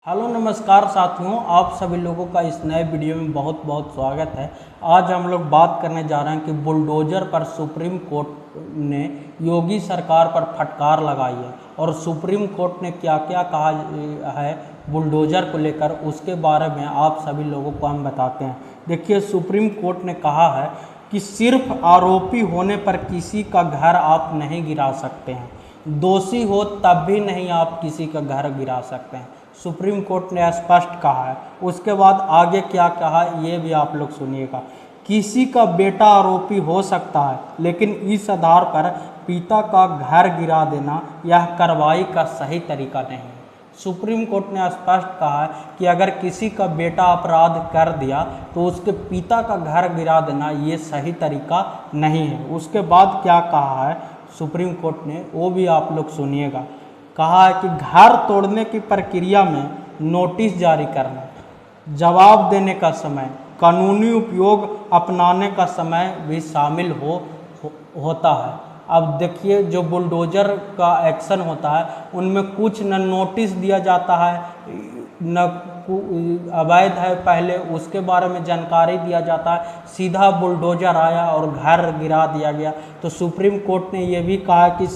Hello नमस्कार साथियों, आप सभी लोगों का इस नए वीडियो में बहुत बहुत स्वागत है। आज हम लोग बात करने जा रहे हैं कि बुलडोजर पर सुप्रीम कोर्ट ने योगी सरकार पर फटकार लगाई है और सुप्रीम कोर्ट ने क्या क्या कहा है बुलडोजर को लेकर, उसके बारे में आप सभी लोगों को हम बताते हैं। देखिए, सुप्रीम कोर्ट ने कहा है कि सिर्फ आरोपी होने पर किसी का घर आप नहीं गिरा सकते हैं, दोषी हो तब भी नहीं आप किसी का घर गिरा सकते हैं। सुप्रीम कोर्ट ने स्पष्ट कहा है। उसके बाद आगे क्या कहा ये भी आप लोग सुनिएगा। किसी का बेटा आरोपी हो सकता है, लेकिन इस आधार पर पिता का घर गिरा देना यह कार्रवाई का सही तरीका नहीं है। सुप्रीम कोर्ट ने स्पष्ट कहा है कि अगर किसी का बेटा अपराध कर दिया तो उसके पिता का घर गिरा देना ये सही तरीका नहीं है। उसके बाद क्या कहा है सुप्रीम कोर्ट ने, वो भी आप लोग सुनिएगा। कहा है कि घर तोड़ने की प्रक्रिया में नोटिस जारी करना, जवाब देने का समय, कानूनी उपयोग अपनाने का समय भी शामिल होता है। अब देखिए, जो बुलडोजर का एक्शन होता है उनमें कुछ न नोटिस दिया जाता है, न अवैध है पहले उसके बारे में जानकारी दिया जाता है, सीधा बुलडोजर आया और घर गिरा दिया गया। तो सुप्रीम कोर्ट ने ये भी कहा कि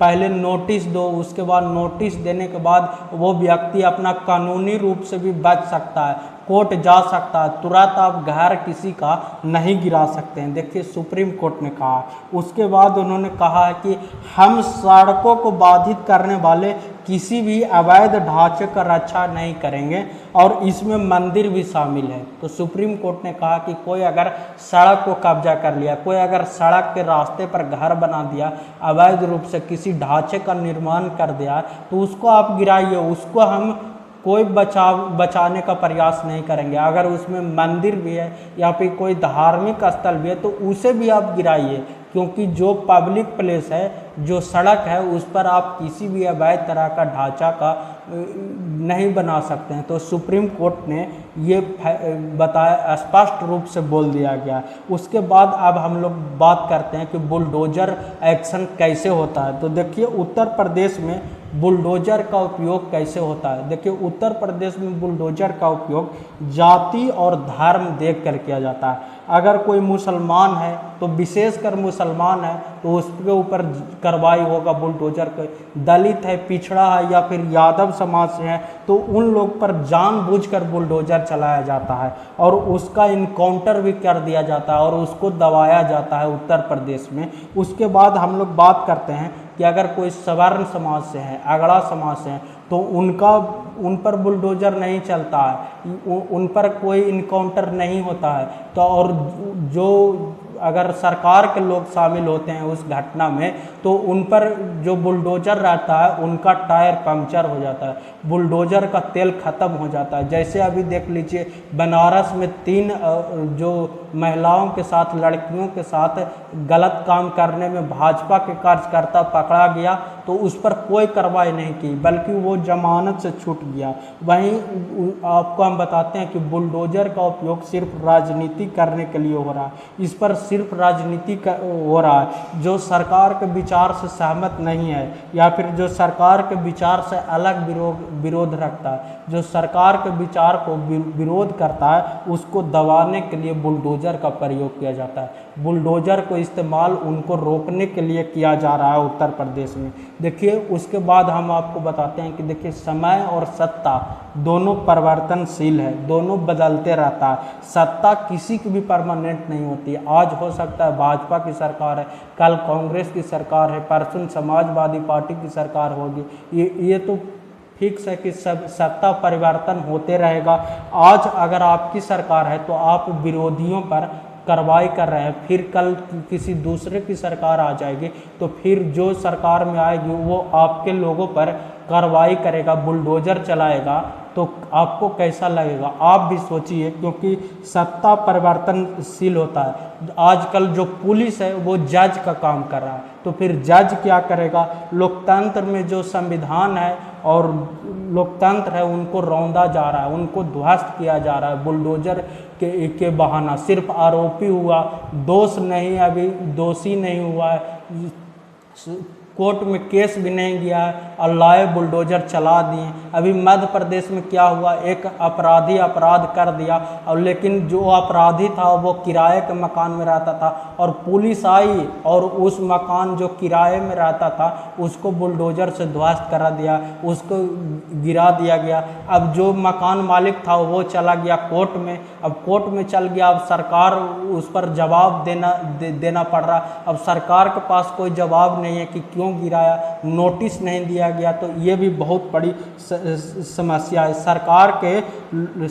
पहले नोटिस दो, उसके बाद नोटिस देने के बाद वो व्यक्ति अपना कानूनी रूप से भी बच सकता है, कोर्ट जा सकता है, तुरंत आप घर किसी का नहीं गिरा सकते हैं। देखिए, सुप्रीम कोर्ट ने कहा। उसके बाद उन्होंने कहा है कि हम सड़कों को बाधित करने वाले किसी भी अवैध ढांचे का रक्षा नहीं करेंगे और इसमें मंदिर भी शामिल है। तो सुप्रीम कोर्ट ने कहा कि कोई अगर सड़क को कब्जा कर लिया, कोई अगर सड़क के रास्ते पर घर बना दिया, अवैध रूप से किसी ढांचे का निर्माण कर दिया, तो उसको आप गिराइए, उसको हम कोई बचाने का प्रयास नहीं करेंगे। अगर उसमें मंदिर भी है या फिर कोई धार्मिक स्थल भी है तो उसे भी आप गिराइए, क्योंकि जो पब्लिक प्लेस है, जो सड़क है, उस पर आप किसी भी अवैध तरह का ढांचा का नहीं बना सकते हैं। तो सुप्रीम कोर्ट ने ये बताया, स्पष्ट रूप से बोल दिया गया। उसके बाद अब हम लोग बात करते हैं कि बुलडोजर एक्शन कैसे होता है। तो देखिए, उत्तर प्रदेश में बुलडोजर का उपयोग कैसे होता है। देखिए, उत्तर प्रदेश में बुलडोजर का उपयोग जाति और धर्म देख कर किया जाता है। अगर कोई मुसलमान है तो विशेषकर मुसलमान है तो उसके ऊपर कार्रवाई होगा बुलडोजर के। दलित है, पिछड़ा है या फिर यादव समाज से है तो उन लोग पर जानबूझकर बुलडोजर चलाया जाता है और उसका इनकाउंटर भी कर दिया जाता है और उसको दबाया जाता है उत्तर प्रदेश में। उसके बाद हम लोग बात करते हैं कि अगर कोई सवर्ण समाज से है, अगड़ा समाज से है, तो उन पर बुलडोजर नहीं चलता है, उन पर कोई इनकाउंटर नहीं होता है। तो और जो अगर सरकार के लोग शामिल होते हैं उस घटना में तो उन पर जो बुलडोजर रहता है उनका टायर पंक्चर हो जाता है, बुलडोजर का तेल खत्म हो जाता है। जैसे अभी देख लीजिए, बनारस में 3 जो महिलाओं के साथ, लड़कियों के साथ गलत काम करने में भाजपा के कार्यकर्ता पकड़ा गया तो उस पर कोई कार्रवाई नहीं की, बल्कि वो जमानत से छूट गया। वहीं आपको हम बताते हैं कि बुलडोजर का उपयोग सिर्फ राजनीति करने के लिए हो रहा है। इस पर सिर्फ राजनीति हो रहा है। जो सरकार के विचार से सहमत नहीं है या फिर जो सरकार के विचार से अलग विरोध रखता है, जो सरकार के विचार को विरोध करता है, उसको दबाने के लिए बुलडोजर का प्रयोग किया जाता है। बुलडोजर को इस्तेमाल उनको रोकने के लिए किया जा रहा है उत्तर प्रदेश में। देखिए, उसके बाद हम आपको बताते हैं कि देखिए, समय और सत्ता दोनों परिवर्तनशील है, दोनों बदलते रहता है। सत्ता किसी की भी परमानेंट नहीं होती है। आज हो सकता है भाजपा की सरकार है, कल कांग्रेस की सरकार है, परसों समाजवादी पार्टी की सरकार होगी। ये तो फिक्स है कि सब सत्ता परिवर्तन होते रहेगा। आज अगर आपकी सरकार है तो आप विरोधियों पर कार्रवाई कर रहे हैं, फिर कल किसी दूसरे की सरकार आ जाएगी तो फिर जो सरकार में आएगी वो आपके लोगों पर कार्रवाई करेगा, बुलडोजर चलाएगा, तो आपको कैसा लगेगा आप भी सोचिए, क्योंकि सत्ता परिवर्तनशील होता है। आजकल जो पुलिस है वो जज का काम कर रहा है, तो फिर जज क्या करेगा। लोकतंत्र में जो संविधान है और लोकतंत्र है उनको रौंदा जा रहा है, उनको ध्वस्त किया जा रहा है बुलडोजर के बहाना। सिर्फ आरोपी हुआ, दोष नहीं, अभी दोषी नहीं हुआ है, कोर्ट में केस भी नहीं गया है, और लाए बुलडोजर चला दिए। अभी मध्य प्रदेश में क्या हुआ, एक अपराधी अपराध कर दिया और लेकिन जो अपराधी था वो किराए के मकान में रहता था और पुलिस आई और उस मकान जो किराए में रहता था उसको बुलडोजर से ध्वस्त करा दिया, उसको गिरा दिया गया। अब जो मकान मालिक था वो चला गया कोर्ट में, अब कोर्ट में चल गया, अब सरकार उस पर जवाब देना पड़ रहा। अब सरकार के पास कोई जवाब नहीं है कि क्यों गिराया, नोटिस नहीं दिया गया। तो ये भी बहुत बड़ी समस्या है।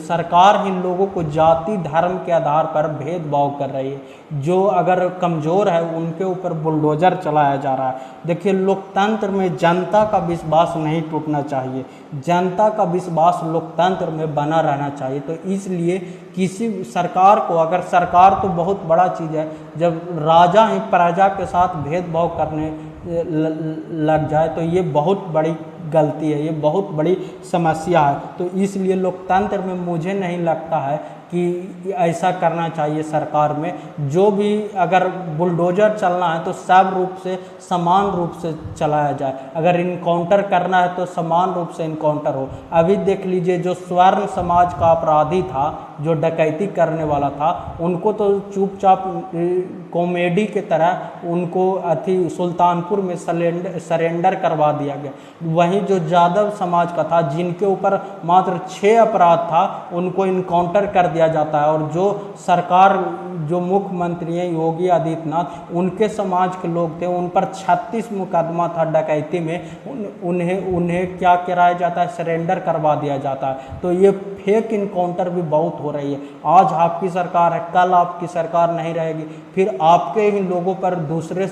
सरकार ही लोगों को जाति धर्म के आधार पर भेदभाव कर रही है। जो अगर कमज़ोर है उनके ऊपर बुलडोजर चलाया जा रहा है। देखिए, लोकतंत्र में जनता का विश्वास नहीं टूटना चाहिए, जनता का विश्वास लोकतंत्र में बना रहना चाहिए। तो इसलिए किसी सरकार को, अगर सरकार तो बहुत बड़ा चीज़ है, जब राजा ही प्रजा के साथ भेदभाव करने लग जाए तो ये बहुत बड़ी गलती है, ये बहुत बड़ी समस्या है। तो इसलिए लोकतंत्र में मुझे नहीं लगता है कि ऐसा करना चाहिए सरकार में। जो भी अगर बुलडोजर चलना है तो सब रूप से समान रूप से चलाया जाए। अगर इनकाउंटर करना है तो समान रूप से इनकाउंटर हो। अभी देख लीजिए, जो स्वर्ण समाज का अपराधी था, जो डकैती करने वाला था, उनको तो चुपचाप कॉमेडी के तरह उनको सुल्तानपुर में सरेंडर करवा दिया गया। वहीं जो यादव समाज का था, जिनके ऊपर मात्र 6 अपराध था, उनको इनकाउंटर कर दिया जाता है। और जो सरकार, जो मुख्यमंत्री हैं योगी आदित्यनाथ, उनके समाज के लोग थे, उन पर 36 मुकदमा था डकैती में, उन्हें क्या कराया जाता है, सरेंडर करवा दिया जाता है। तो ये फेक इनकाउंटर भी बहुत हो रही है। आज आपकी सरकार है, कल आपकी सरकार नहीं रहेगी, फिर आपके ही लोगों पर दूसरे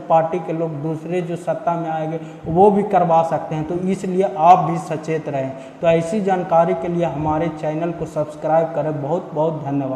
पार्टी के लोग, दूसरे जो सत्ता में आएंगे वो भी करवा सकते हैं। तो इसलिए आप भी सचेत रहें। तो ऐसी जानकारी के लिए हमारे चैनल को सब्सक्राइब करें। बहुत बहुत धन्यवाद।